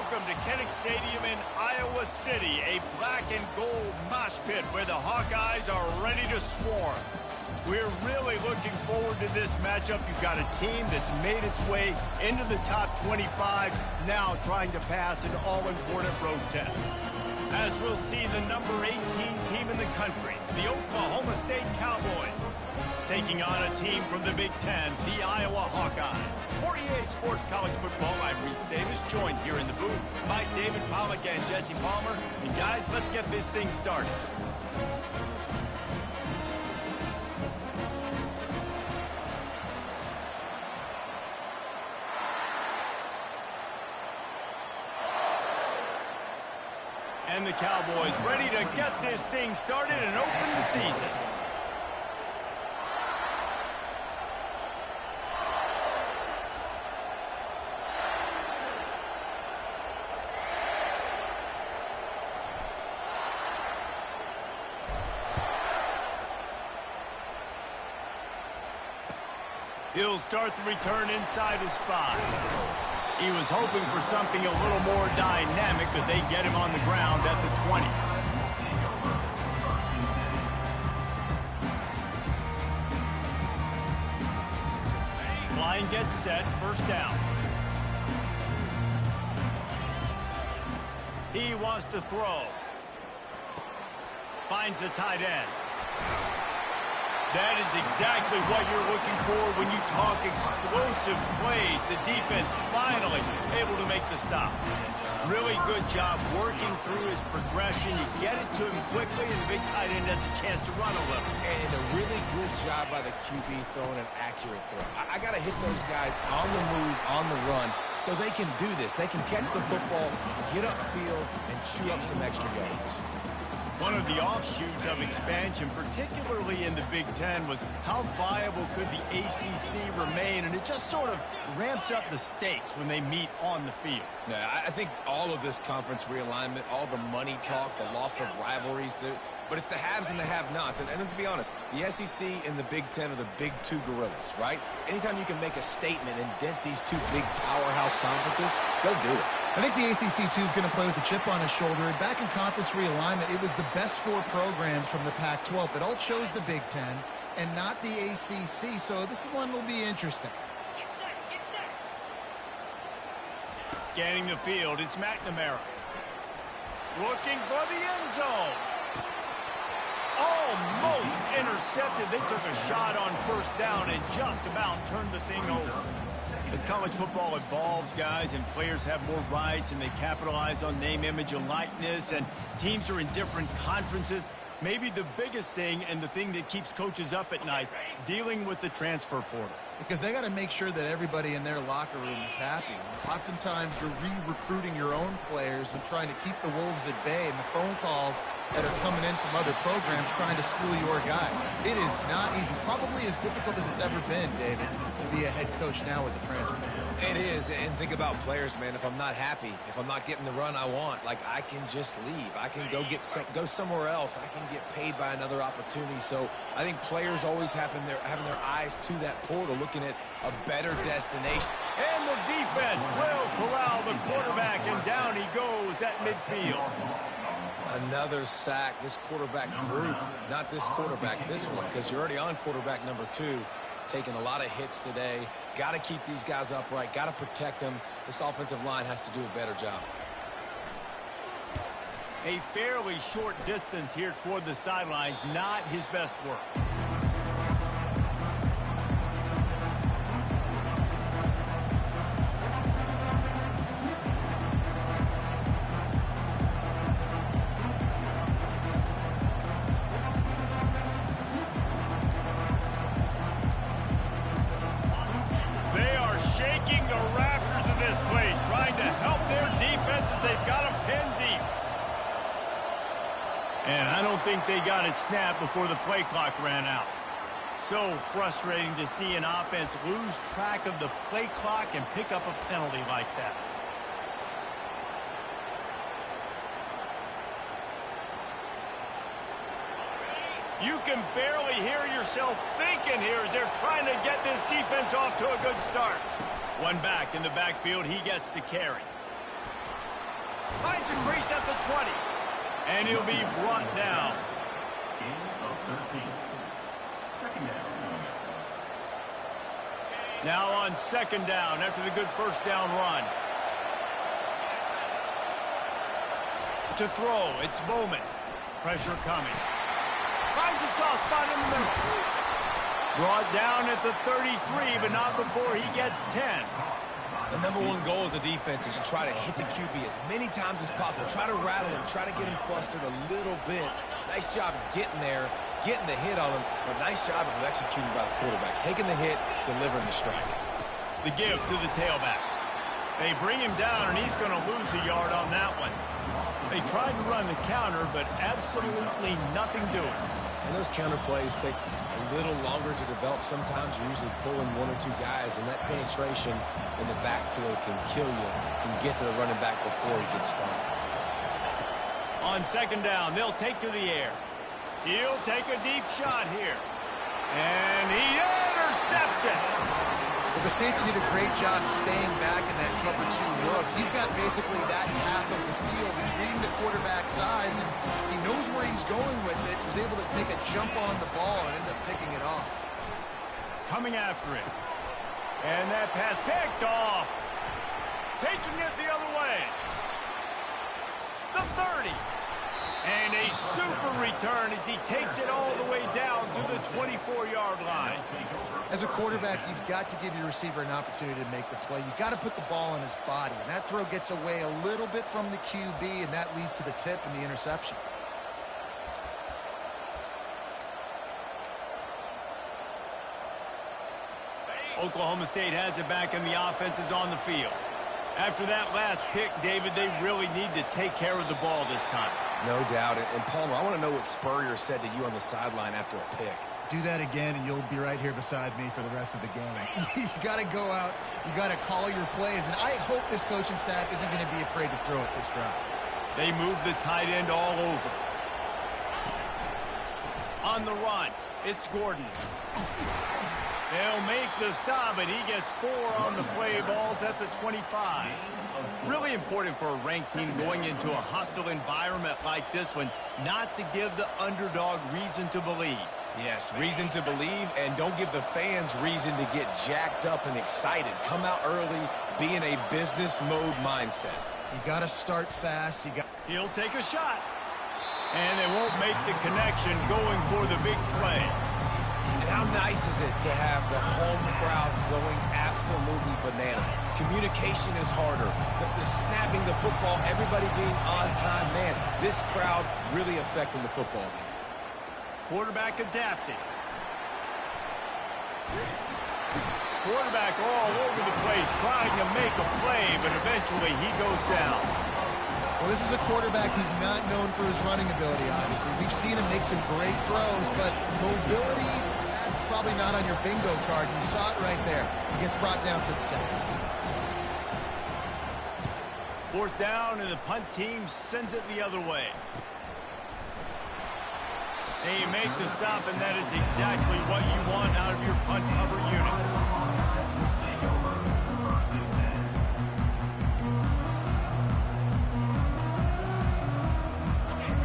Welcome to Kinnick Stadium in Iowa City, a black and gold mosh pit where the Hawkeyes are ready to swarm. We're really looking forward to this matchup. You've got a team that's made its way into the top 25, now trying to pass an all-important road test. As we'll see the number 18 team in the country, the Oklahoma State Cowboys, taking on a team from the Big Ten, the Iowa Hawkeyes. For EA Sports College Football, I'm Reese Davis, joined here in the booth by David Pollack and Jesse Palmer. And guys, let's get this thing started. And the Cowboys ready to get this thing started and open the season. He'll start the return inside his 5. He was hoping for something a little more dynamic, but they get him on the ground at the 20. Line gets set, first down. He wants to throw. Finds the tight end. That is exactly what you're looking for when you talk explosive plays. The defense finally able to make the stop. Really good job working through his progression. You get it to him quickly, and the big tight end has a chance to run a little. And a really good job by the QB throwing an accurate throw. I got to hit those guys on the move, on the run, so they can do this. They can catch the football, get upfield, and chew up some extra yards. One of the offshoots of expansion, particularly in the Big Ten, was how viable could the ACC remain, and it just sort of ramps up the stakes when they meet on the field. Yeah, I think all of this conference realignment, all the money talk, the loss of rivalries, but it's the haves and the have-nots. And let's be honest, the SEC and the Big Ten are the big two gorillas, right? Anytime you can make a statement and dent these two big powerhouse conferences, go do it. I think the ACC, too, is going to play with a chip on his shoulder. And back in conference realignment, it was the best 4 programs from the Pac-12 that all chose the Big Ten and not the ACC. So this one will be interesting. Scanning the field, it's McNamara. Looking for the end zone. Almost intercepted. They took a shot on first down and just about turned the thing over. As college football evolves, guys, and players have more rights and they capitalize on name, image, and likeness, and teams are in different conferences, maybe the biggest thing and the thing that keeps coaches up at night, dealing with the transfer portal. Because they got to make sure that everybody in their locker room is happy. Oftentimes, you're re-recruiting your own players and trying to keep the wolves at bay, and the phone calls that are coming in from other programs trying to steal your guys. It is not easy. Probably as difficult as it's ever been, David, to be a head coach now with the transfer. It is, and think about players, man. If I'm not happy, if I'm not getting the run I want, like, I can just leave. I can go somewhere else. I can get paid by another opportunity. So I think players always having their eyes to that portal, looking at a better destination. And the defense will corral the quarterback, and down he goes at midfield. Another sack. This quarterback group, not this quarterback, this one, because you're already on quarterback number 2. Taking a lot of hits today. Got to keep these guys upright. Got to protect them. This offensive line has to do a better job. A fairly short distance here toward the sidelines. Not his best work. Shaking the rafters of this place, trying to help their defense as they've got them pinned deep. And I don't think they got it snapped before the play clock ran out. So frustrating to see an offense lose track of the play clock and pick up a penalty like that. You can barely hear yourself thinking here as they're trying to get this defense off to a good start. One back in the backfield, he gets the carry. Finds a crease at the 20. And he'll be brought down. Now on second down after the good first down run. To throw, it's Bowman. Pressure coming. Finds a soft spot in the middle. Brought down at the 33, but not before he gets 10. The number one goal as a defense is try to hit the QB as many times as possible. Try to rattle him, try to get him flustered a little bit. Nice job getting there, getting the hit on him, but nice job of executing by the quarterback. Taking the hit, delivering the strike. The give to the tailback. They bring him down, and he's going to lose a yard on that one. They tried to run the counter, but absolutely nothing doing. And those counter plays take a little longer to develop. Sometimes you're usually pulling one or two guys, and that penetration in the backfield can kill you, can get to the running back before he gets started. On second down, they'll take to the air. He'll take a deep shot here. And he intercepts it. Well, the safety did a great job staying back in that cover 2 look. He's got basically that half of the field. He's reading the quarterback's eyes, and he knows where he's going with it. He was able to make a jump on the ball and end up picking it off. Coming after it. And that pass picked off. Taking it the other way. The 30. And a super return as he takes it all the way down to the 24-yard line. As a quarterback, you've got to give your receiver an opportunity to make the play. You've got to put the ball in his body. And that throw gets away a little bit from the QB, and that leads to the tip and the interception. Oklahoma State has it back, and the offense is on the field. After that last pick, David, they really need to take care of the ball this time. No doubt. And Palmer, I want to know what Spurrier said to you on the sideline after a pick. Do that again, and you'll be right here beside me for the rest of the game. You got to go out. You got to call your plays, and I hope this coaching staff isn't going to be afraid to throw it this route. They move the tight end all over. On the run, it's Gordon. They'll make the stop, and he gets 4 on the play. Balls at the 25. Really important for a ranked team going into a hostile environment like this one, not to give the underdog reason to believe. Yes, reason to believe, and don't give the fans reason to get jacked up and excited. Come out early, be in a business mode mindset. You got to start fast. He'll take a shot, and they won't make the connection going for the big play. And how nice is it to have the home crowd going absolutely bananas? Communication is harder. The snapping the football, everybody being on time. Man, this crowd really affecting the football game. Quarterback adapting. Quarterback all over the place trying to make a play, but eventually he goes down. Well, this is a quarterback who's not known for his running ability, obviously. We've seen him make some great throws, but mobility, that's probably not on your bingo card. You saw it right there. He gets brought down for the sack. 4th down, and the punt team sends it the other way. They make the stop, and that is exactly what you want out of your punt cover unit.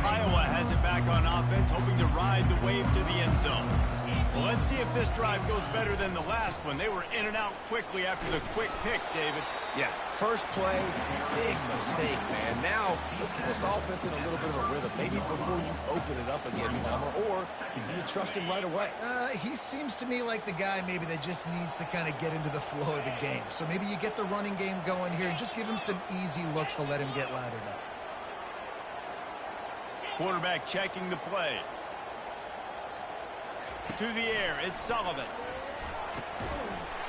Iowa has it back on offense, hoping to ride the wave to the end zone. Well, let's see if this drive goes better than the last one. They were in and out quickly after the quick pick, David. Yeah, first play, big mistake, man. Now, let's get this offense in a little bit of a rhythm. Maybe before you open it up again, Palmer, or do you trust him right away? He seems to me like the guy maybe that just needs to kind of get into the flow of the game. So maybe you get the running game going here and just give him some easy looks to let him get lathered up. Quarterback checking the play. To the air, it's Sullivan.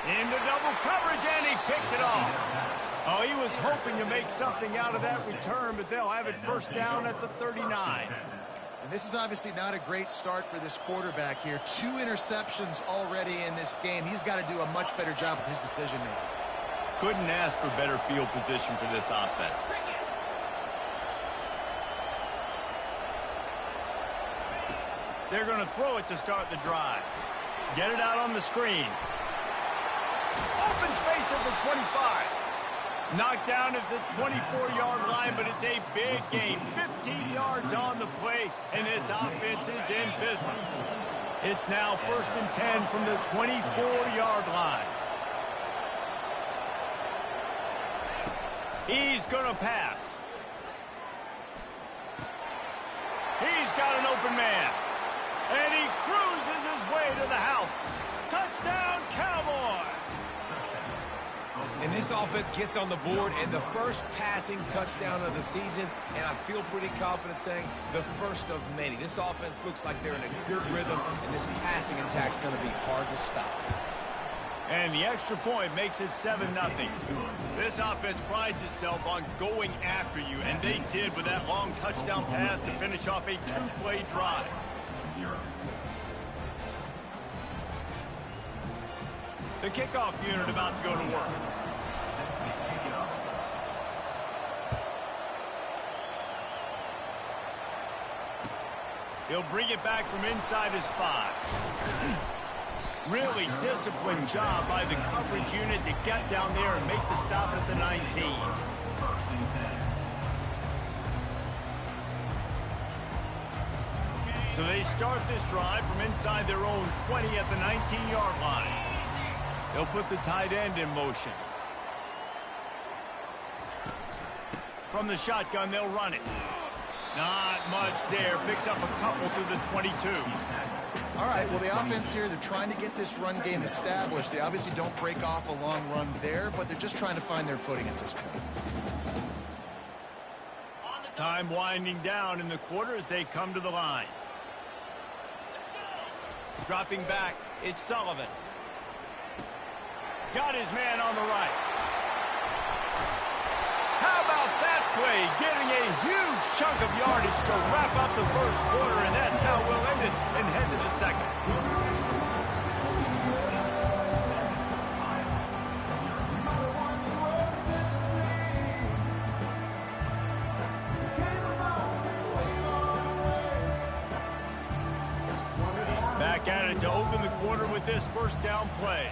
Into double coverage, and he picked it off. Oh, he was hoping to make something out of that return, but they'll have it first down at the 39. And this is obviously not a great start for this quarterback here. 2 interceptions already in this game. He's got to do a much better job with his decision-making. Couldn't ask for better field position for this offense. They're going to throw it to start the drive. Get it out on the screen. Open space at the 25. Knocked down at the 24-yard line, but it's a big gain. 15 yards on the play, and this offense is in business. It's now 1st and 10 from the 24-yard line. He's going to pass. He's got an open man. And he cruises his way to the house. Touchdown, Cowboys! And this offense gets on the board, and the first passing touchdown of the season, and I feel pretty confident saying the first of many. This offense looks like they're in a good rhythm, and this passing attack's going to be hard to stop. And the extra point makes it 7-0. This offense prides itself on going after you, and they did with that long touchdown pass to finish off a 2-play drive. The kickoff unit about to go to work. He'll bring it back from inside his 5. Really disciplined job by the coverage unit to get down there and make the stop at the 19. So they start this drive from inside their own 20 at the 19-yard line. They'll put the tight end in motion. From the shotgun, they'll run it. Not much there. Picks up a couple to the 22. All right, well, the offense here, they're trying to get this run game established. They obviously don't break off a long run there, but they're just trying to find their footing at this point. Time winding down in the quarter as they come to the line. Dropping back, it's Sullivan. Got his man on the right. How about that play? Getting a huge chunk of yardage to wrap up the first quarter, and that's how we'll end it and head to the second. Back at it to open the quarter with this first down play.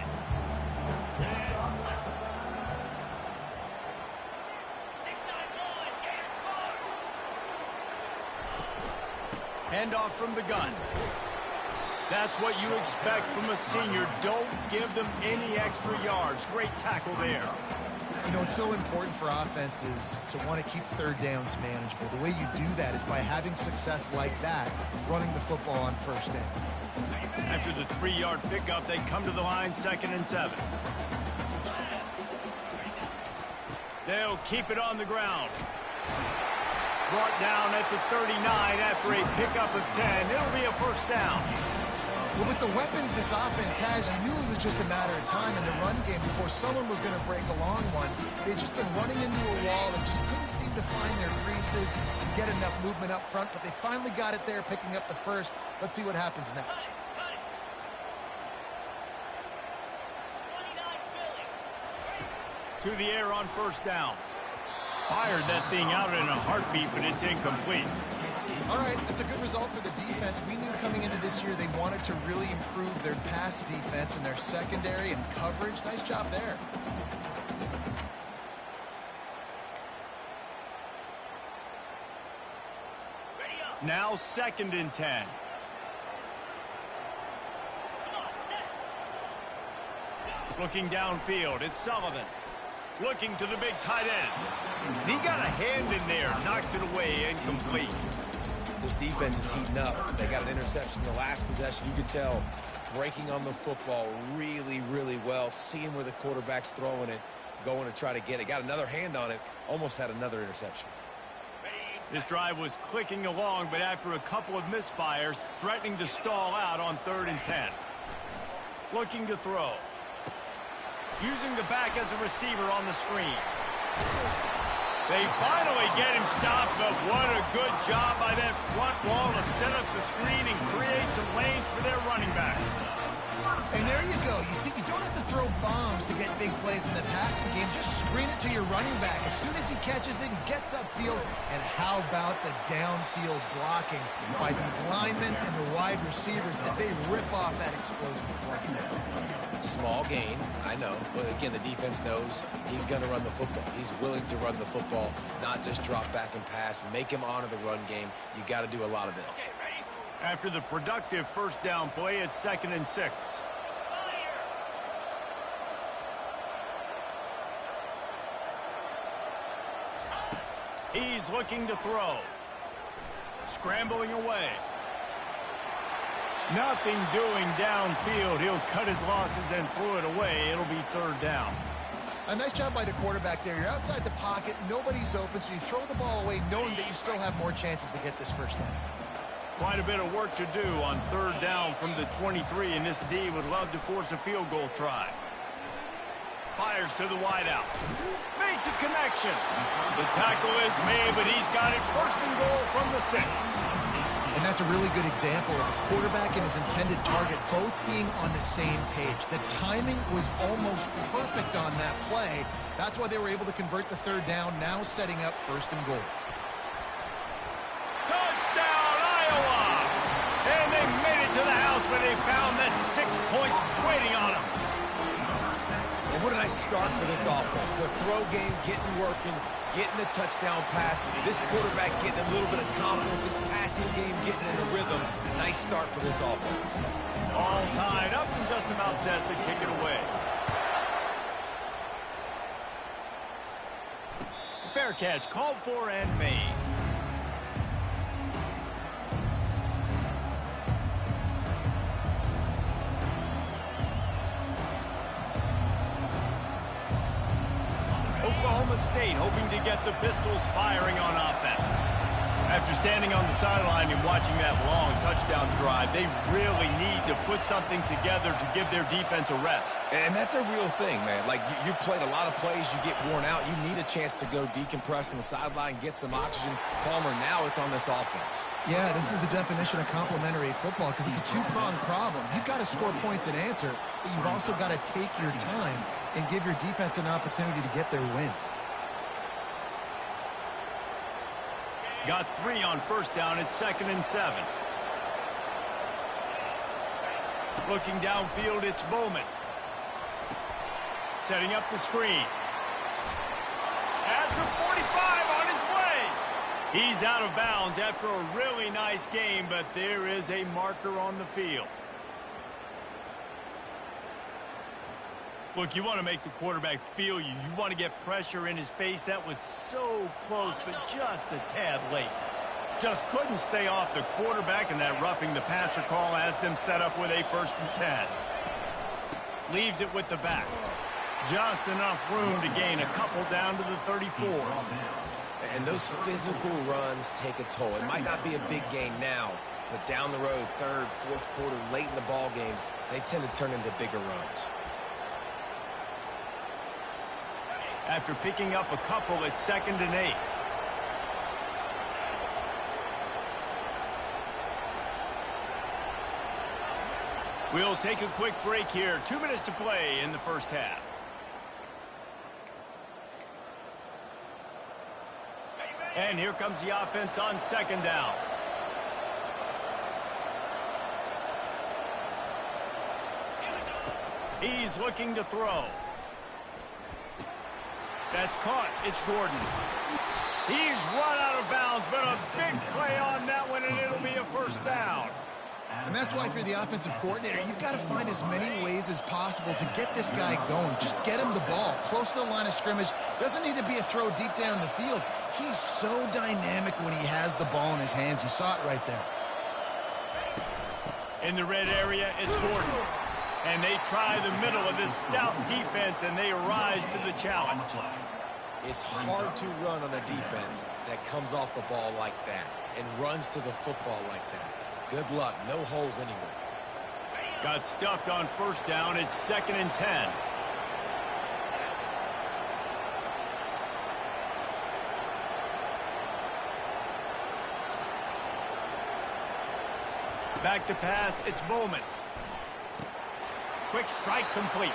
Handoff from the gun. That's what you expect from a senior. Don't give them any extra yards. Great tackle there. You know, it's so important for offenses to want to keep third downs manageable. The way you do that is by having success like that, running the football on first down. After the 3-yard pickup, they come to the line 2nd and 7. They'll keep it on the ground. Brought down at the 39 after a pickup of 10. It'll be a first down. Well, with the weapons this offense has, you knew it was just a matter of time in the run game before someone was going to break a long one. They'd just been running into a wall and just couldn't seem to find their creases and get enough movement up front, but they finally got it there, picking up the first. Let's see what happens next. To the air on first down. Fired that thing out in a heartbeat, but it's incomplete. All right, that's a good result for the defense. We knew coming into this year they wanted to really improve their pass defense and their secondary and coverage. Nice job there. Now 2nd and 10. Looking downfield, it's Sullivan. Looking to the big tight end. And he got a hand in there, knocks it away, incomplete. This defense is heating up. They got an interception in the last possession. You could tell breaking on the football really, really well, seeing where the quarterback's throwing it, going to try to get it. Got another hand on it, almost had another interception. This drive was clicking along, but after a couple of misfires, threatening to stall out on 3rd and 10. Looking to throw. Using the back as a receiver on the screen. They finally get him stopped, but what a good job by that front wall to set up the screen and create some lanes for their running back. And there you go. You see, you don't have to throw bombs to get big plays in the passing game. Just screen it to your running back. As soon as he catches it, he gets upfield. And how about the downfield blocking by these linemen and the wide receivers as they rip off that explosive play? Small gain, I know. But again, the defense knows he's going to run the football. He's willing to run the football, not just drop back and pass. Make him honor the run game. You got to do a lot of this. After the productive first down play, it's 2nd and 6. He's looking to throw. Scrambling away. Nothing doing downfield. He'll cut his losses and throw it away. It'll be 3rd down. A nice job by the quarterback there. You're outside the pocket. Nobody's open, so you throw the ball away knowing that you still have more chances to get this first down. Quite a bit of work to do on 3rd down from the 23, and this D would love to force a field goal try. Fires to the wideout. Makes a connection. The tackle is made, but he's got it 1st and goal from the 6. And that's a really good example of a quarterback and his intended target both being on the same page. The timing was almost perfect on that play. That's why they were able to convert the 3rd down, now setting up 1st and goal. Touchdown, Iowa! And they made it to the house where they found that 6 points waiting on them. And what did I start for this offense? The throw game getting working, getting the touchdown pass. This quarterback getting a little bit of confidence. This passing game getting in a rhythm. Nice start for this offense. All tied up and just about set to kick it away. Fair catch called for and made. Oklahoma State hoping to get the Pistols firing on offense. After standing on the sideline and watching that long touchdown drive, they really need to put something together to give their defense a rest. And that's a real thing, man. Like, you played a lot of plays, you get worn out. You need a chance to go decompress on the sideline, get some oxygen. Palmer, now it's on this offense. Yeah, this is the definition of complementary football because it's a two-pronged problem. You've got to score points and answer, but you've also got to take your time and give your defense an opportunity to get their win. Got 3 on 1st down. It's 2nd and 7. Looking downfield, it's Bowman. Setting up the screen. At the 45 on his way. He's out of bounds after a really nice game, but there is a marker on the field. Look, you want to make the quarterback feel you. You want to get pressure in his face. That was so close, but just a tad late. Just couldn't stay off the quarterback, and that roughing the passer call has them set up with a 1st and 10. Leaves it with the back. Just enough room to gain a couple down to the 34. And those physical runs take a toll. It might not be a big gain now, but down the road, 3rd, 4th quarter, late in the ball games, they tend to turn into bigger runs. After picking up a couple, it's 2nd and 8. We'll take a quick break here. 2 minutes to play in the 1st half. And here comes the offense on 2nd down. He's looking to throw. That's caught. It's Gordon. He's run out of bounds, but a big play on that one, and it'll be a 1st down. And that's why if you're the offensive coordinator, you've got to find as many ways as possible to get this guy going. Just get him the ball close to the line of scrimmage. Doesn't need to be a throw deep down the field. He's so dynamic when he has the ball in his hands. You saw it right there. In the red area, it's Gordon. And they try the middle of this stout defense, and they rise to the challenge. It's hard to run on a defense that comes off the ball like that and runs to the football like that. Good luck. No holes anywhere. Got stuffed on 1st down. It's 2nd and 10. Back to pass. It's Bowman. quick strike complete.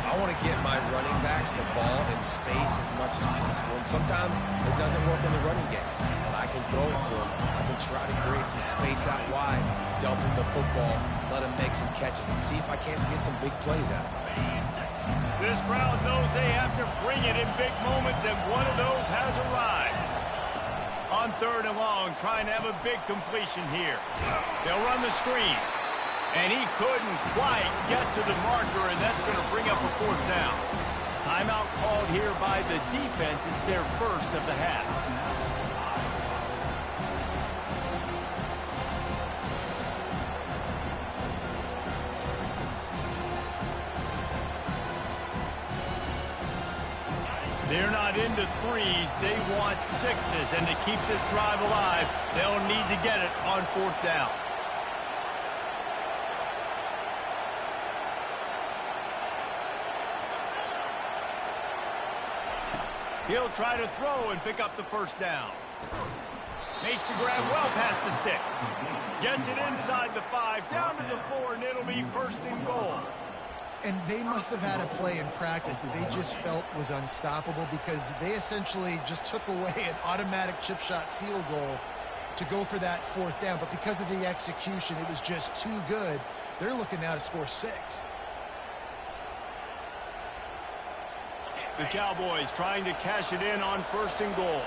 I want to get my running backs the ball in space as much as possible, and sometimes it doesn't work in the running game. But I can throw it to them. I can try to create some space out wide, dump him the football, let him make some catches, and see if I can't get some big plays out of him. This crowd knows they have to bring it in big moments, and one of those has arrived. On 3rd and long, trying to have a big completion here. They'll run the screen. And he couldn't quite get to the marker, and that's going to bring up a 4th down. Timeout called here by the defense. It's their first of the half. They're not into threes. They want 6s, and to keep this drive alive, they'll need to get it on 4th down. He'll try to throw and pick up the 1st down. Makes the grab well past the sticks. Gets it inside the 5, down to the 4, and it'll be 1st and goal. And they must have had a play in practice that they just felt was unstoppable, because they essentially just took away an automatic chip shot field goal to go for that 4th down. But because of the execution, it was just too good. They're looking now to score 6. The Cowboys trying to cash it in on 1st and goal.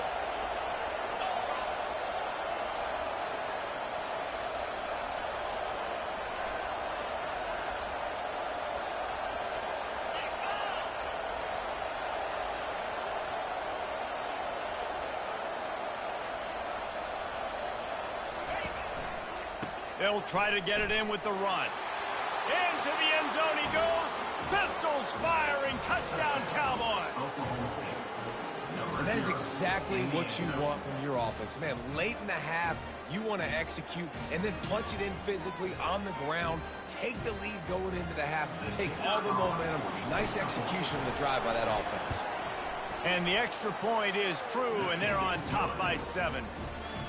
They'll try to get it in with the run. Into the end zone he goes. Pistols firing. Touchdown, Cowboys. And that is exactly what you want from your offense. Man, late in the half, you want to execute and then punch it in physically on the ground. Take the lead going into the half. Take all the momentum. Nice execution of the drive by that offense. And the extra point is true, and they're on top by 7.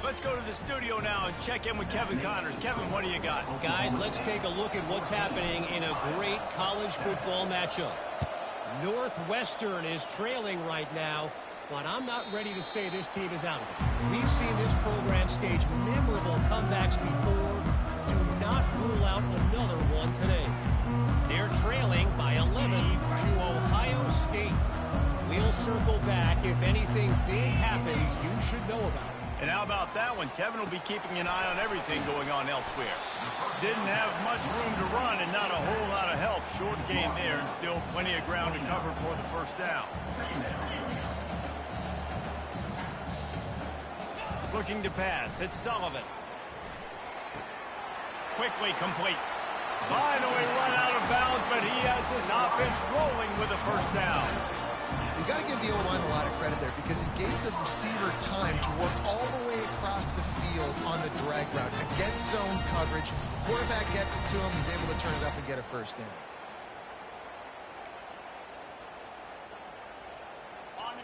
Let's go to the studio now and check in with Kevin Connors. Kevin, what do you got? Guys, let's take a look at what's happening in a great college football matchup. Northwestern is trailing right now, but I'm not ready to say this team is out of it. We've seen this program stage memorable comebacks before. Do not rule out another one today. They're trailing by 11 to Ohio State. We'll circle back. If anything big happens, you should know about it. And how about that one? Kevin will be keeping an eye on everything going on elsewhere. Didn't have much room to run and not a whole lot of help. Short game there and still plenty of ground to cover for the 1st down. Looking to pass. It's Sullivan. Quickly complete. Finally run out of bounds, but he has this offense rolling with a 1st down. You got to give the O-line a lot of credit there, because it gave the receiver time to work all the way across the field on the drag route against zone coverage. Quarterback gets it to him. He's able to turn it up and get a 1st down.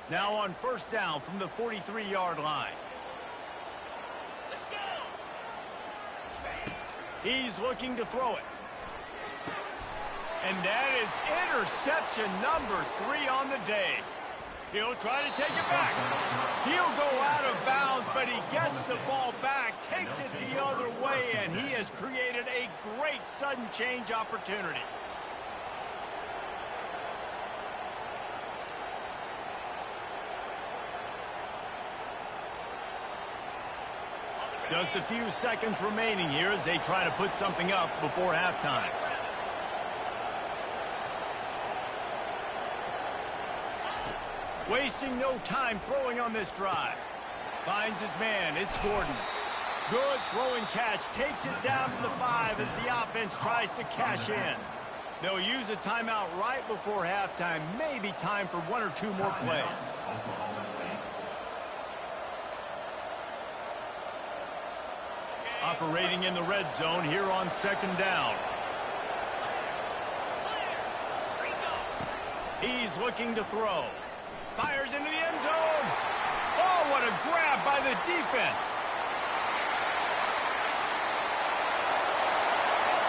Now on 1st down from the 43-yard line. He's looking to throw it. And that is interception number 3 on the day. He'll try to take it back. He'll go out of bounds, but he gets the ball back, takes it the other way, and he has created a great sudden change opportunity. Just a few seconds remaining here as they try to put something up before halftime. Wasting no time throwing on this drive. Finds his man. It's Gordon. Good throwing catch. Takes it down to the 5 as the offense tries to cash in. They'll use a timeout right before halftime. Maybe time for 1 or 2 more plays. Operating in the red zone here on 2nd down. He's looking to throw. Fires into the end zone. Oh, what a grab by the defense.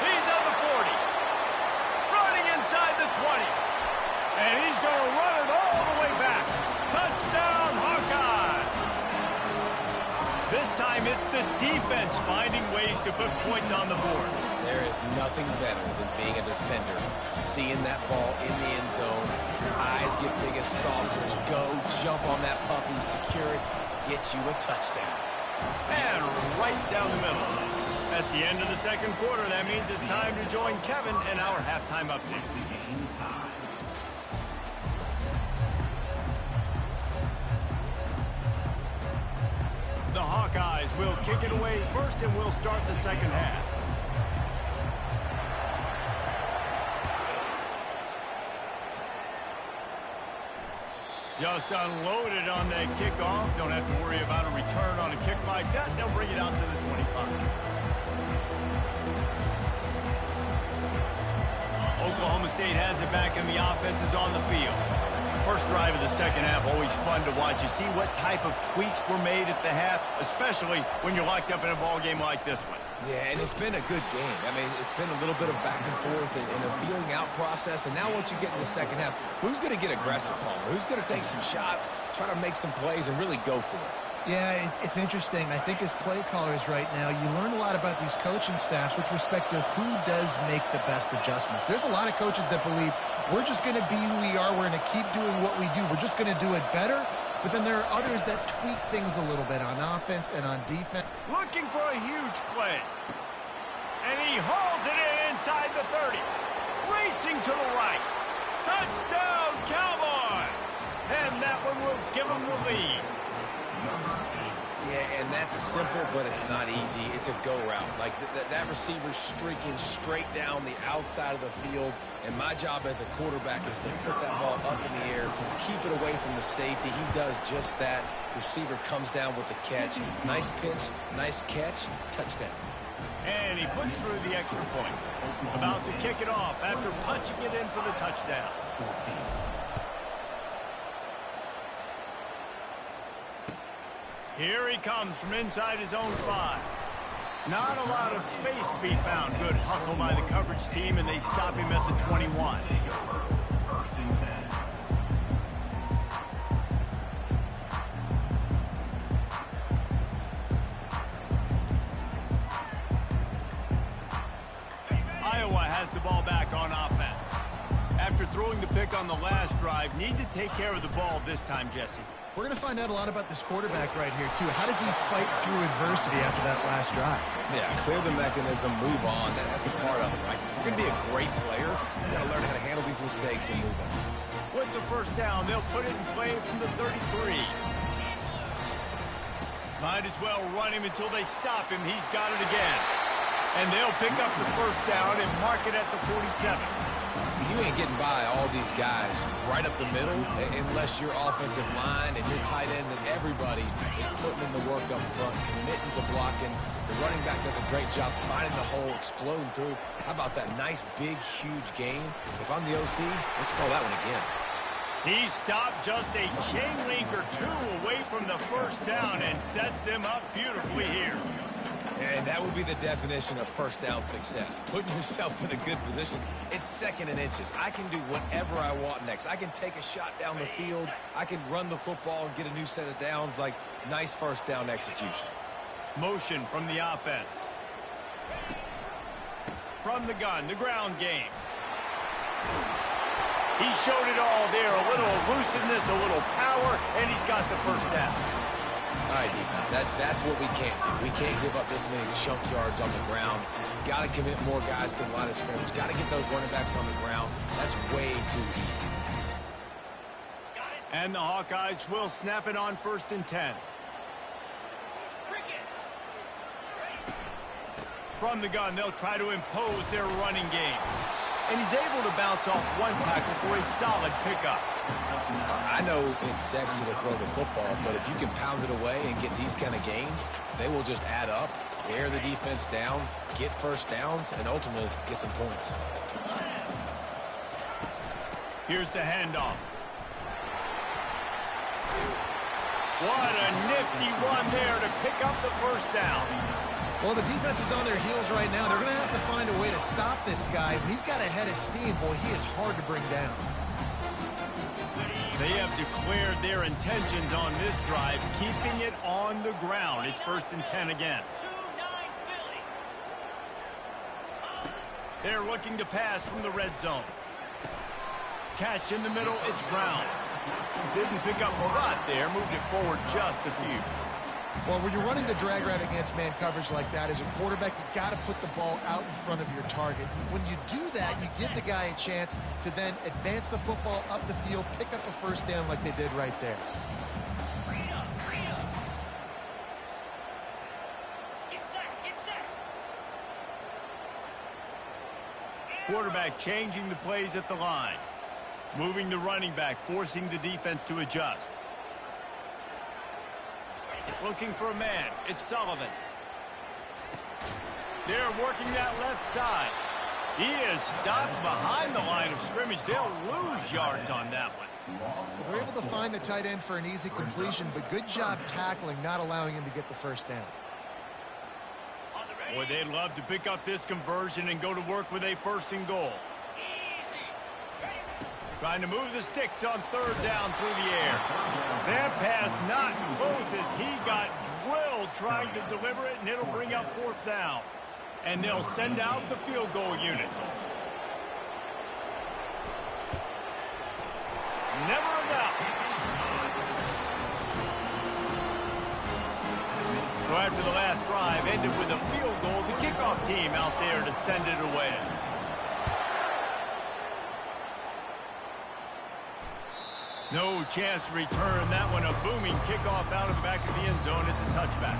He's at the 40. This time it's the defense finding ways to put points on the board. There is nothing better than being a defender, seeing that ball in the end zone, your eyes get big as saucers, go, jump on that puppy, secure it, get you a touchdown. And right down the middle. That's the end of the second quarter. That means it's time to join Kevin in our halftime update. The Hawkeyes will kick it away first, and we'll start the second half. Just unloaded on that kickoff. Don't have to worry about a return on a kick like that. They'll bring it out to the 25. Oklahoma State has it back, and the offense is on the field. First drive of the second half, always fun to watch. You see what type of tweaks were made at the half, especially when you're locked up in a ball game like this one. Yeah, and it's been a good game. I mean, it's been a little bit of back and forth and a feeling out process. And now once you get in the second half, who's going to get aggressive, Palmer? Who's going to take some shots, try to make some plays, and really go for it? Yeah, it's interesting. I think as play callers right now, you learn a lot about these coaching staffs with respect to who does make the best adjustments. There's a lot of coaches that believe we're just going to be who we are. We're going to keep doing what we do. We're just going to do it better. But then there are others that tweak things a little bit on offense and on defense. Looking for a huge play. And he hauls it in inside the 30. Racing to the right. Touchdown, Cowboys! And that one will give them the lead. Yeah, and that's simple, but it's not easy. It's a go route. Like that receiver's streaking straight down the outside of the field, and my job as a quarterback is to put that ball up in the air, keep it away from the safety. He does just that. Receiver comes down with the catch. Nice pitch, nice catch, touchdown. And he puts through the extra point. About to kick it off after punching it in for the touchdown. Here he comes from inside his own 5. Not a lot of space to be found. Good hustle by the coverage team, and they stop him at the 21. Iowa has the ball back on offense. After throwing the pick on the last drive, need to take care of the ball this time, Jesse. We're going to find out a lot about this quarterback right here, too. How does he fight through adversity after that last drive? Yeah, clear the mechanism, move on. That's a part of it, right? If you're going to be a great player, you got to learn how to handle these mistakes and move on. With the first down, they'll put it in play from the 33. Might as well run him until they stop him. He's got it again. And they'll pick up the first down and mark it at the 47. You ain't getting by all these guys right up the middle unless your offensive line and your tight ends and everybody is putting in the work up front, committing to blocking. The running back does a great job finding the hole, exploding through. How about that nice, big, huge game? If I'm the OC, let's call that one again. He stopped just a chain link or two away from the first down and sets them up beautifully here. And that would be the definition of first down success. Putting yourself in a good position. It's second and inches. I can do whatever I want next. I can take a shot down the field. I can run the football and get a new set of downs. Like, nice first down execution. Motion from the offense. From the gun, the ground game. He showed it all there. A little elusiveness, a little power, and he's got the first down. All right, defense, that's what we can't do. We can't give up this many chunk yards on the ground. Got to commit more guys to the line of scrimmage. Got to get those running backs on the ground. That's way too easy. And the Hawkeyes will snap it on 1st and 10. From the gun, they'll try to impose their running game. And he's able to bounce off one tackle for a solid pickup. I know it's sexy to throw the football, but if you can pound it away and get these kind of gains, they will just add up, wear the defense down, get first downs, and ultimately get some points. Here's the handoff. What a nifty run there to pick up the first down. Well, the defense is on their heels right now. They're going to have to find a way to stop this guy. But he's got a head of steam. Boy, he is hard to bring down. They have declared their intentions on this drive, keeping it on the ground. It's 1st and 10 again. They're looking to pass from the red zone. Catch in the middle, it's Brown. Didn't pick up a lot there, moved it forward just a few. Well, when you're running the drag route against man coverage like that, as a quarterback, you got to put the ball out in front of your target. When you do that, you give the guy a chance to then advance the football up the field, pick up a first down like they did right there. Quarterback changing the plays at the line. Moving the running back, forcing the defense to adjust. Looking for a man. It's Sullivan. They're working that left side. He is stopped behind the line of scrimmage. They'll lose yards on that one. Well, they're able to find the tight end for an easy completion, but good job tackling, not allowing him to get the first down. Boy, they'd love to pick up this conversion and go to work with a 1st and goal. Trying to move the sticks on 3rd down through the air. That pass not close as he got drilled trying to deliver it, and it'll bring up 4th down. And they'll send out the field goal unit. Never a doubt. So after the last drive ended with a field goal, the kickoff team out there to send it away. No chance to return that one. A booming kickoff out of the back of the end zone. It's a touchback.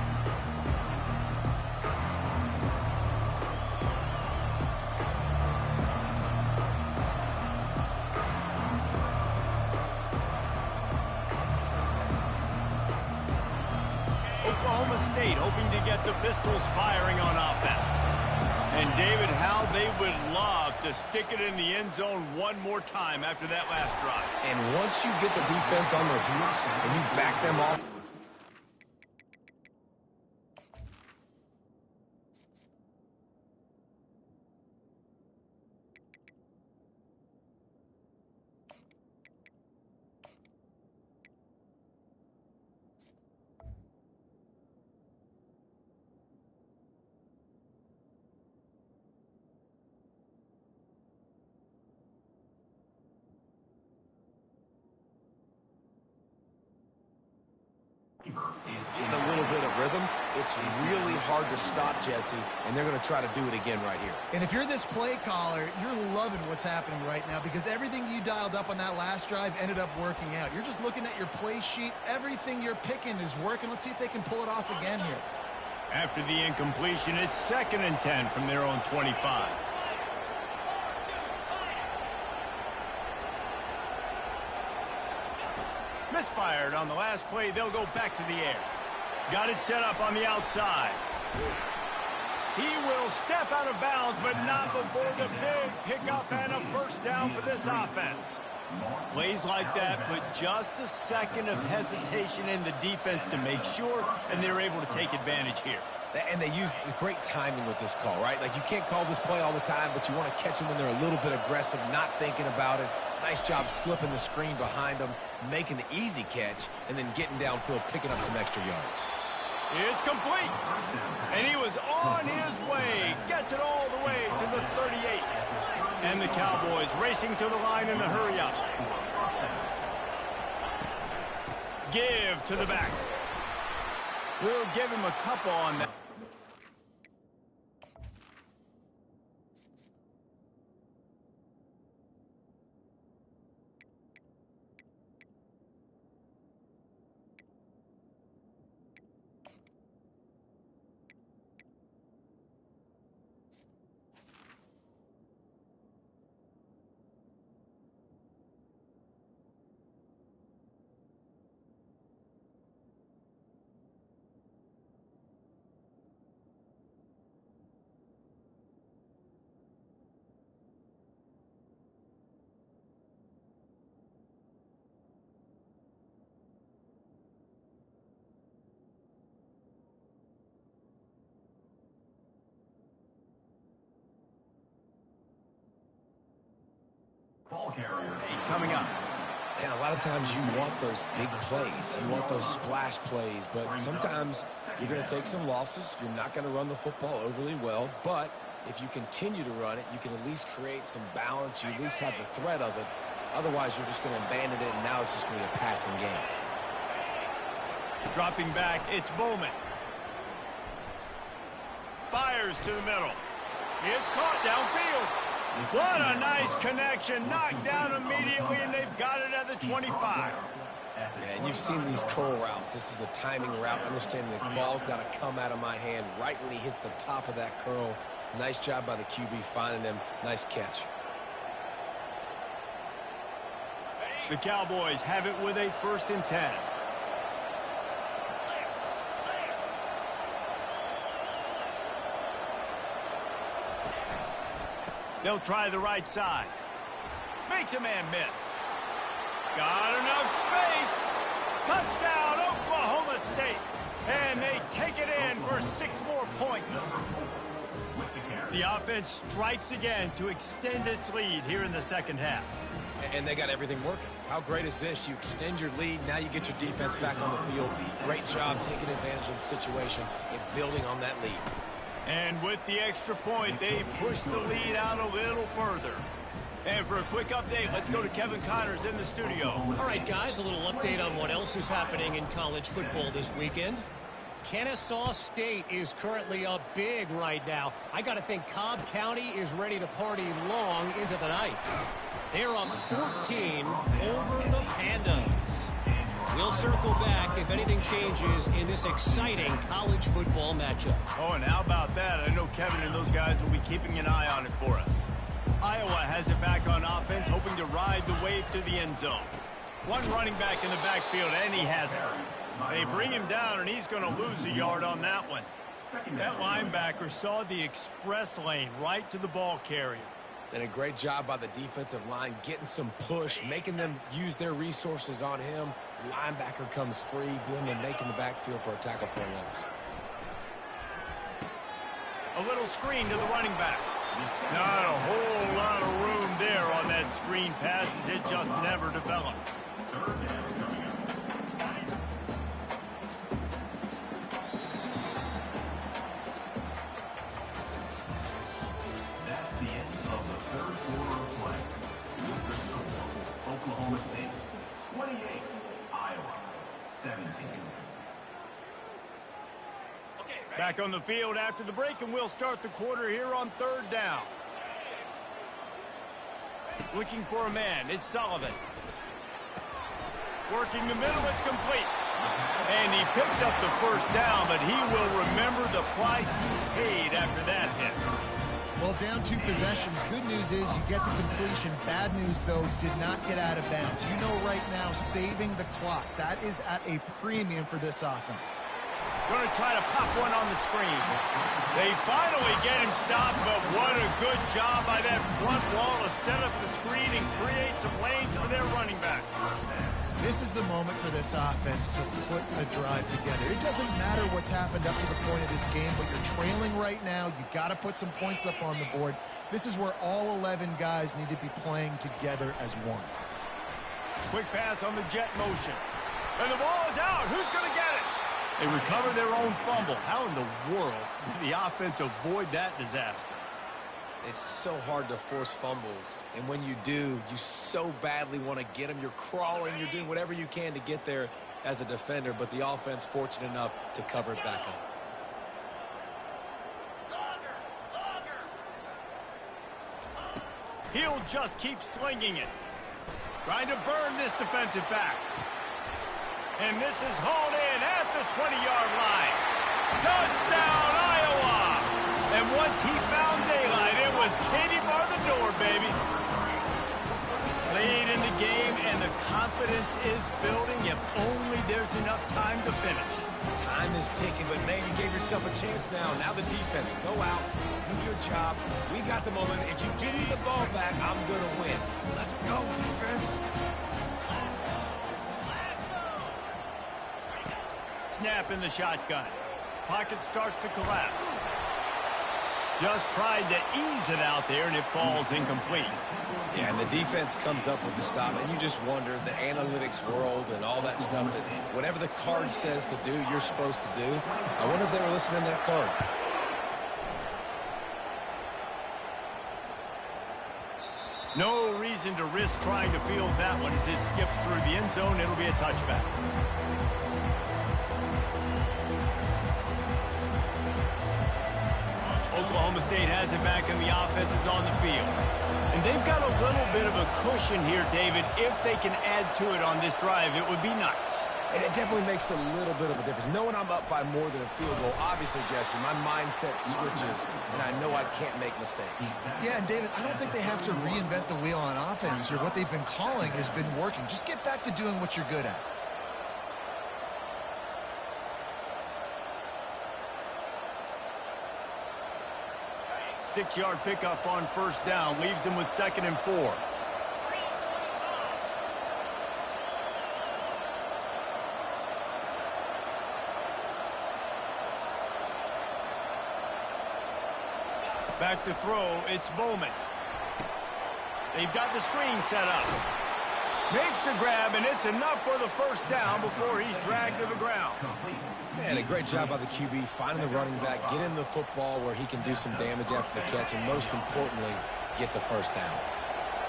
Oklahoma State hoping to get the Pistols firing on offense. And David, how they would love to stick it in the end zone one more time after that last drive. And once you get the defense on their heels and you back them off, getting a little bit of rhythm, it's really hard to stop, Jesse, and they're going to try to do it again right here. And if you're this play caller, you're loving what's happening right now because everything you dialed up on that last drive ended up working out. You're just looking at your play sheet. Everything you're picking is working. Let's see if they can pull it off again here. After the incompletion, it's 2nd and 10 from their own 25. Misfired on the last play. They'll go back to the air. Got it set up on the outside. He will step out of bounds, but not before the big pickup and a first down for this offense. Plays like that put just a second of hesitation in the defense to make sure, and they're able to take advantage here. And they use great timing with this call, right? Like, you can't call this play all the time, but you want to catch them when they're a little bit aggressive, not thinking about it. Nice job slipping the screen behind them, making the easy catch, and then getting downfield, picking up some extra yards. It's complete. And he was on his way. Gets it all the way to the 38. And the Cowboys racing to the line in a hurry-up. Give to the back. We'll give him a couple on that. Ball carrier coming up. And a lot of times you want those big plays. You want those splash plays. But sometimes you're going to take some losses. You're not going to run the football overly well. But if you continue to run it, you can at least create some balance. You at least have the threat of it. Otherwise, you're just going to abandon it, and now it's just going to be a passing game. Dropping back, it's Bowman. Fires to the middle. It's caught downfield. What a nice connection. Knocked down immediately, and they've got it at the 25. Yeah, and you've seen these curl routes. This is a timing route, understanding the ball's got to come out of my hand right when he hits the top of that curl. Nice job by the QB finding him. Nice catch. The Cowboys have it with a 1st and 10. They'll try the right side. Makes a man miss. Got enough space. Touchdown, Oklahoma State. And they take it in for 6 more points. The offense strikes again to extend its lead here in the second half. And they got everything working. How great is this? You extend your lead. Now you get your defense back on the field. Great job taking advantage of the situation and building on that lead. And with the extra point, they push the lead out a little further. And for a quick update, let's go to Kevin Connors in the studio. All right, guys, a little update on what else is happening in college football this weekend. Kennesaw State is currently up big right now. I got to think Cobb County is ready to party long into the night. They're up 14 over the Pandas. We'll circle back if anything changes in this exciting college football matchup. Oh, and how about that? I know Kevin and those guys will be keeping an eye on it for us. Iowa has it back on offense, hoping to ride the wave to the end zone. One running back in the backfield, and he has it. They bring him down, and he's going to lose a yard on that one. That linebacker saw the express lane right to the ball carrier. And a great job by the defensive line, getting some push, making them use their resources on him. Linebacker comes free, Blum making the backfield for a tackle for a loss. A little screen to the running back. Not a whole lot of room there on that screen pass as it just never developed. That's the end of the 3rd quarter of play. With the score, Oklahoma State 28, Iowa 17. Back on the field after the break, and we'll start the quarter here on 3rd down. Looking for a man, it's Sullivan. Working the middle, it's complete. And he picks up the 1st down, but he will remember the price he paid after that hit. Well, down 2 possessions. Good news is you get the completion. Bad news, though, did not get out of bounds. You know right now, saving the clock. That is at a premium for this offense. Going to try to pop one on the screen. They finally get him stopped, but what a good job by that front wall to set up the screen and create some lanes for their running back. This is the moment for this offense to put a drive together. It doesn't matter what's happened up to the point of this game, but you're trailing right now. You got to put some points up on the board. This is where all 11 guys need to be playing together as one. Quick pass on the jet motion. And the ball is out. Who's going to get it? They recover their own fumble. How in the world did the offense avoid that disaster? It's so hard to force fumbles, and when you do, you so badly want to get them. You're crawling, you're doing whatever you can to get there as a defender, but the offense fortunate enough to cover it back up. He'll just keep slinging it. Trying to burn this defensive back. And this is hauled in at the 20-yard line. Touchdown, Iowa! And once he found daylight, it was Katie bar the door, baby. Late in the game, and the confidence is building if only there's enough time to finish. Time is ticking, but man, you gave yourself a chance now. Now the defense, go out, do your job. We got the moment. If you give me the ball back, I'm going to win. Let's go, defense. Snap in the shotgun. Pocket starts to collapse. Just tried to ease it out there, and it falls incomplete. Yeah, and the defense comes up with the stop, and you just wonder, the analytics world and all that stuff, that whatever the card says to do, you're supposed to do. I wonder if they were listening to that card. No reason to risk trying to field that one as it skips through the end zone. It'll be a touchback. Oklahoma State has it back, and the offense is on the field. And they've got a little bit of a cushion here, David. If they can add to it on this drive, it would be nice. And it definitely makes a little bit of a difference. Knowing I'm up by more than a field goal, obviously, Jesse, my mindset switches, and I know I can't make mistakes. Yeah, and David, I don't think they have to reinvent the wheel on offense here. What they've been calling has been working. Just get back to doing what you're good at. Six-yard pickup on first down. Leaves them with 2nd and 4. Back to throw. It's Bowman. They've got the screen set up. Makes the grab, and it's enough for the first down before he's dragged to the ground. Man, a great job by the QB, finding the running back, get him the football where he can do some damage after the catch, and most importantly, get the first down.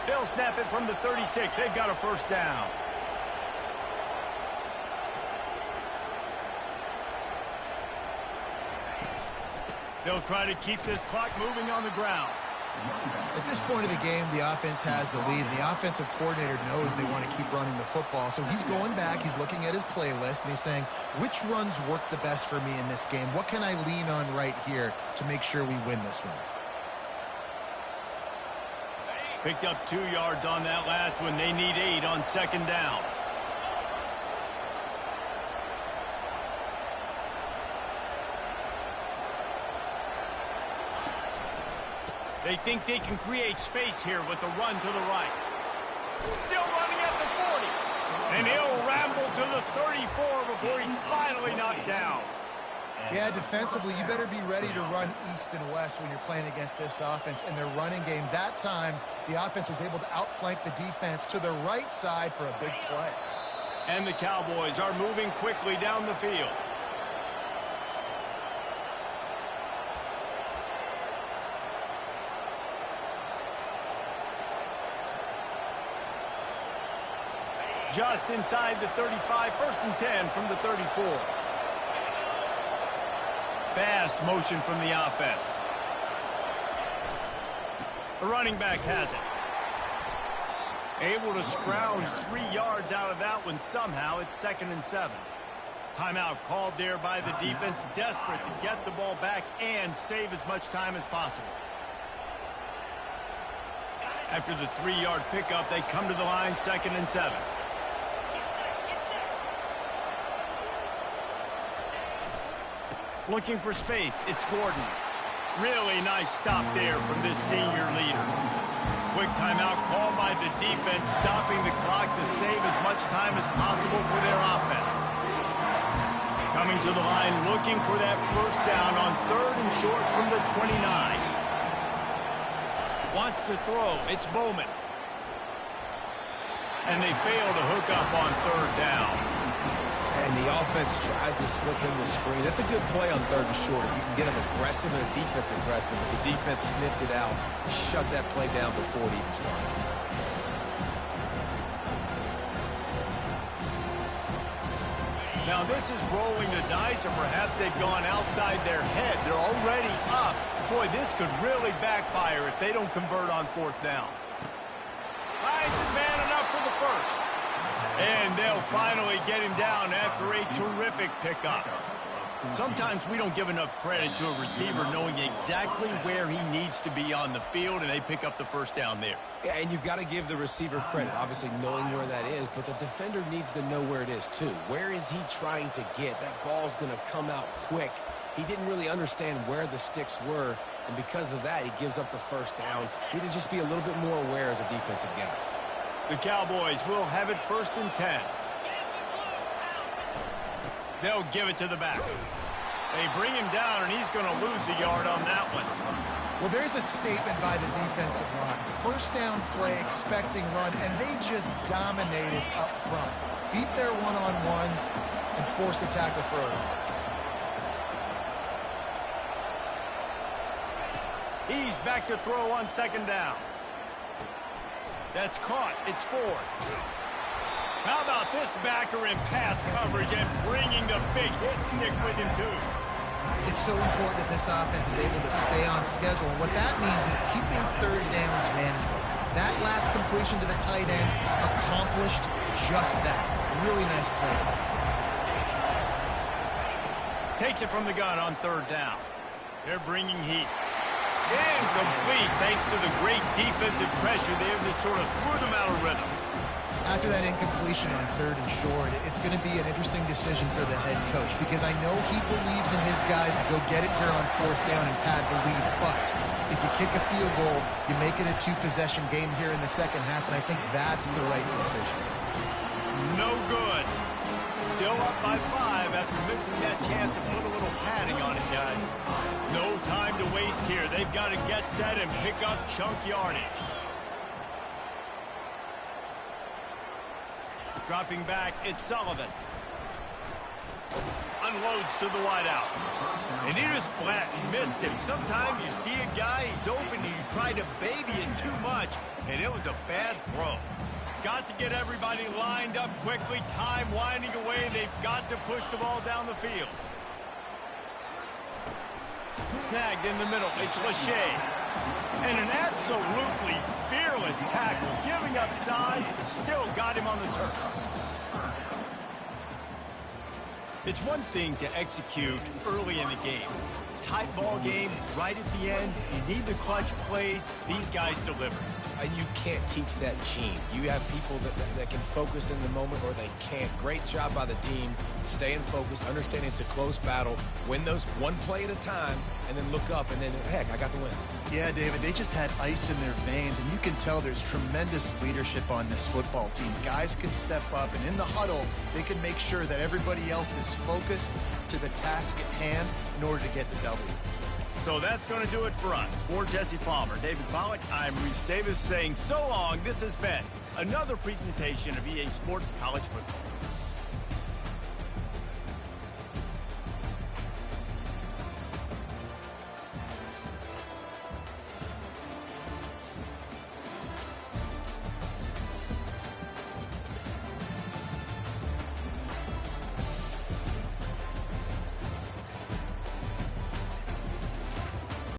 They'll snap it from the 36. They've got a first down. They'll try to keep this clock moving on the ground. At this point of the game, the offense has the lead. The offensive coordinator knows they want to keep running the football. So he's going back, he's looking at his playlist, and he's saying, which runs work the best for me in this game? What can I lean on right here to make sure we win this one? Picked up 2 yards on that last one. They need 8 on 2nd down. They think they can create space here with a run to the right. Still running at the 40. And he'll ramble to the 34 before he's finally knocked down. Yeah, defensively, you better be ready to run east and west when you're playing against this offense in their running game. That time, the offense was able to outflank the defense to the right side for a big play. And the Cowboys are moving quickly down the field. Just inside the 35, 1st and 10 from the 34. Fast motion from the offense. The running back has it. Able to scrounge 3 yards out of that one somehow. It's 2nd and 7. Timeout called there by the defense, desperate to get the ball back and save as much time as possible. After the 3-yard pickup, they come to the line, 2nd and 7. Looking for space, it's Gordon. Really nice stop there from this senior leader. Quick timeout called by the defense, stopping the clock to save as much time as possible for their offense. Coming to the line, looking for that first down on 3rd and short from the 29. Wants to throw, it's Bowman. And they fail to hook up on 3rd down. And the offense tries to slip in the screen. That's a good play on 3rd and short. If you can get them aggressive and the defense aggressive, but the defense sniffed it out, shut that play down before it even started. Now this is rolling the dice, or perhaps they've gone outside their head. They're already up. Boy, this could really backfire if they don't convert on 4th down. Finds his man enough for the first. And they'll finally get him down after a terrific pickup. Sometimes we don't give enough credit to a receiver knowing exactly where he needs to be on the field, and they pick up the first down there. Yeah, and you've got to give the receiver credit, obviously knowing where that is, but the defender needs to know where it is too. Where is he trying to get? That ball's going to come out quick. He didn't really understand where the sticks were, and because of that, he gives up the first down. Need to just be a little bit more aware as a defensive guy. The Cowboys will have it 1st and 10. They'll give it to the back. They bring him down, and he's going to lose a yard on that one. Well, there's a statement by the defensive line. First down play, expecting run, and they just dominated up front. Beat their one-on-ones and forced a tackle for a loss. He's back to throw on second down. That's caught. It's Ford. How about this backer in pass coverage and bringing the big hit stick with him, too? It's so important that this offense is able to stay on schedule. And what that means is keeping third downs manageable. That last completion to the tight end accomplished just that. Really nice play. Takes it from the gun on third down. They're bringing heat. Incomplete thanks to the great defensive pressure there that sort of threw them out of rhythm. After that incompletion on third and short, it's going to be an interesting decision for the head coach because I know he believes in his guys to go get it here on fourth down and pad the lead. But if you kick a field goal, you make it a two-possession game here in the second half, and I think that's the right decision. No good. Still up by 5 after missing that chance to put a little padding on it, guys. No time to waste here. They've got to get set and pick up chunk yardage. Dropping back, it's Sullivan. Unloads to the wideout. And he just flat missed him. Sometimes you see a guy, he's open, and you try to baby it too much, and it was a bad throw. Got to get everybody lined up quickly. Time winding away. They've got to push the ball down the field. Snagged in the middle. It's Lachey. And an absolutely fearless tackle. Giving up size, still got him on the turf. It's one thing to execute early in the game. Tight ball game, right at the end. You need the clutch plays. These guys deliver. And you can't teach that gene. You have people that can focus in the moment or they can't. Great job by the team, staying focused, understanding it's a close battle, win those one play at a time, and then look up, and then, heck, I got the win. Yeah, David, they just had ice in their veins, and you can tell there's tremendous leadership on this football team. Guys can step up, and in the huddle, they can make sure that everybody else is focused to the task at hand in order to get the W. So that's going to do it for us. For Jesse Palmer, David Pollack, I'm Reese Davis saying so long. This has been another presentation of EA Sports College Football.